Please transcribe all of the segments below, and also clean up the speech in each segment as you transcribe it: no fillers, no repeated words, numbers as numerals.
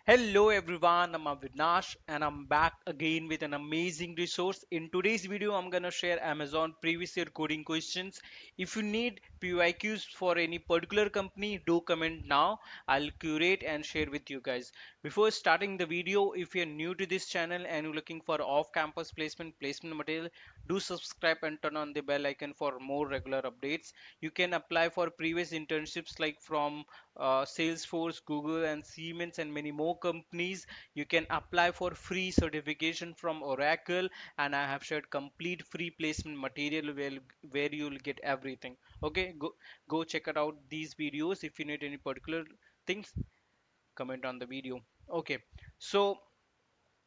Hello everyone, I'm Avinash and I'm back again with an amazing resource. In today's video, I'm gonna share Amazon previous year coding questions. If you need PYQs for any particular company, do comment now. I'll curate and share with you guys. Before starting the video, if you're new to this channel and you're looking for off-campus placement material, do subscribe and turn on the bell icon for more regular updates. You can apply for previous internships like from Salesforce, Google, and Siemens, and many more companies. You can apply for free certification from Oracle, and I have shared complete free placement material where you'll get everything. Okay, go check it out these videos. If you need any particular things, comment on the video. Okay, so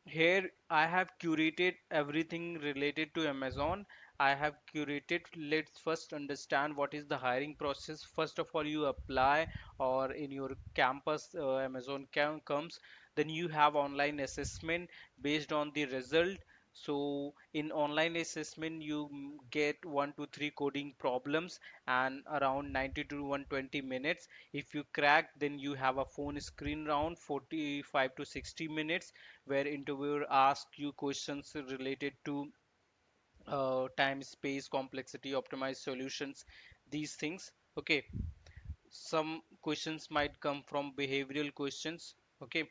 here I have curated everything related to Amazon. I have curated. Let's first understand what is the hiring process. First of all, you apply or in your campus Amazon comes. Then you have online assessment based on the result. So in online assessment, you get 1 to 3 coding problems and around 90 to 120 minutes. If you crack, then you have a phone screen round 45 to 60 minutes where interviewer asks you questions related to time, space, complexity, optimized solutions, these things. Okay, some questions might come from behavioral questions. Okay,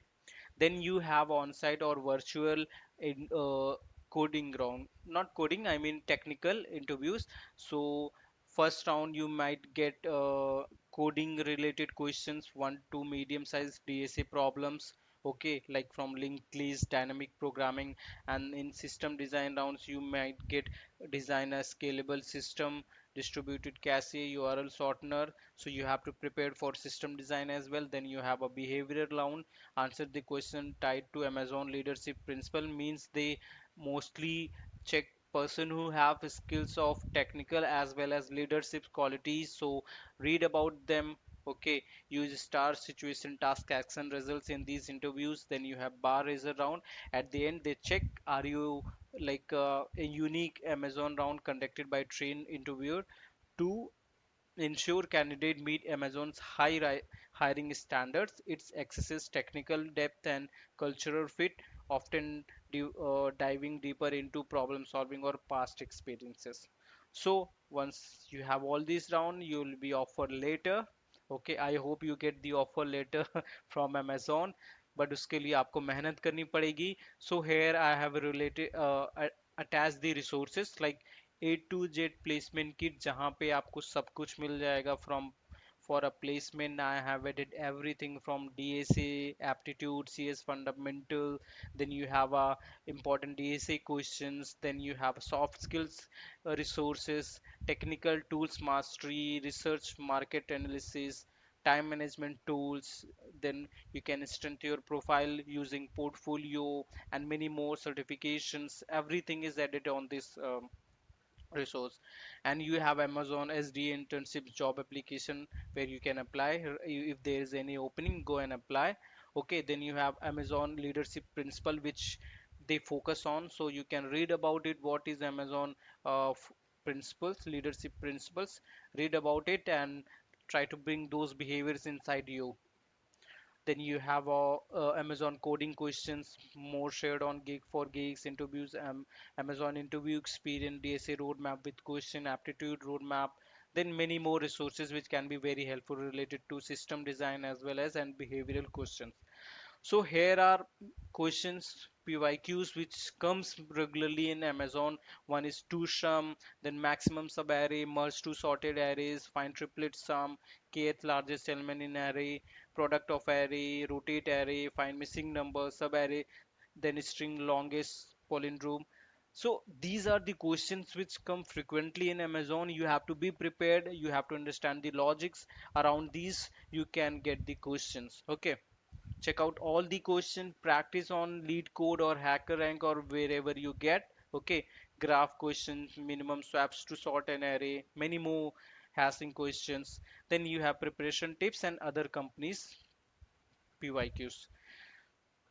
then you have on-site or virtual in coding round, not coding, I mean technical interviews. So first round you might get coding related questions, 1 to medium sized DSA problems. Okay, like from linked list, dynamic programming. And in system design rounds you might get design a scalable system, distributed cache, URL shortener. So you have to prepare for system design as well. Then you have a behavioral round, answer the question tied to Amazon leadership principle, means they mostly check person who have skills of technical as well as leadership qualities. So read about them. Okay, use star, situation, task, action, results in these interviews. Then you have bar raiser round. At the end they check are you like a unique Amazon round conducted by trained interviewer to ensure candidate meet Amazon's hiring standards. It accesses technical depth and cultural fit, often diving deeper into problem solving or past experiences. So once you have all these round, you will be offered later. Okay, I hope you get the offer letter from Amazon, but उसके लिए आपको मेहनत करनी पड़ेगी. So here I have related attached the resources like A to Z placement kit जहाँ पे आपको सब कुछ मिल जाएगा from for a placement. I have added everything from DSA, aptitude, CS fundamental. Then you have important DSA questions. Then you have soft skills resources, technical tools mastery, research market analysis, time management tools. Then you can strengthen your profile using portfolio and many more certifications. Everything is added on this resource. And you have Amazon SD internship job application where you can apply. If there is any opening, go and apply. Okay, then you have Amazon leadership principle which they focus on, so you can read about it. What is Amazon principles, leadership principles? Read about it and try to bring those behaviors inside you. Then you have Amazon coding questions, more shared on Geek for Geeks interviews, Amazon interview experience, DSA roadmap with question, aptitude roadmap. Then many more resources which can be very helpful related to system design as well as and behavioral questions. So here are questions PYQs which comes regularly in Amazon. One is to sum, then maximum subarray, merge two sorted arrays, find triplet sum, kth largest element in array, product of array, rotate array, find missing number, subarray, then string longest palindrome. So these are the questions which come frequently in Amazon. You have to be prepared. You have to understand the logics around these. You can get the questions. Okay, check out all the question, practice on lead code or hacker rank or wherever you get. Okay, graph questions, minimum swaps to sort an array, many more hashing questions. Then you have preparation tips and other companies PYQs.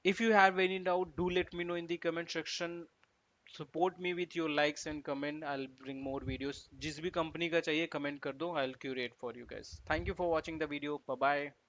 If you have any doubt, do let me know in the comment section. Support me with your likes and comment. I'll bring more videos. जिस भी company का चाहिए comment कर दो. I'll curate for you guys. Thank you for watching the video. Bye bye.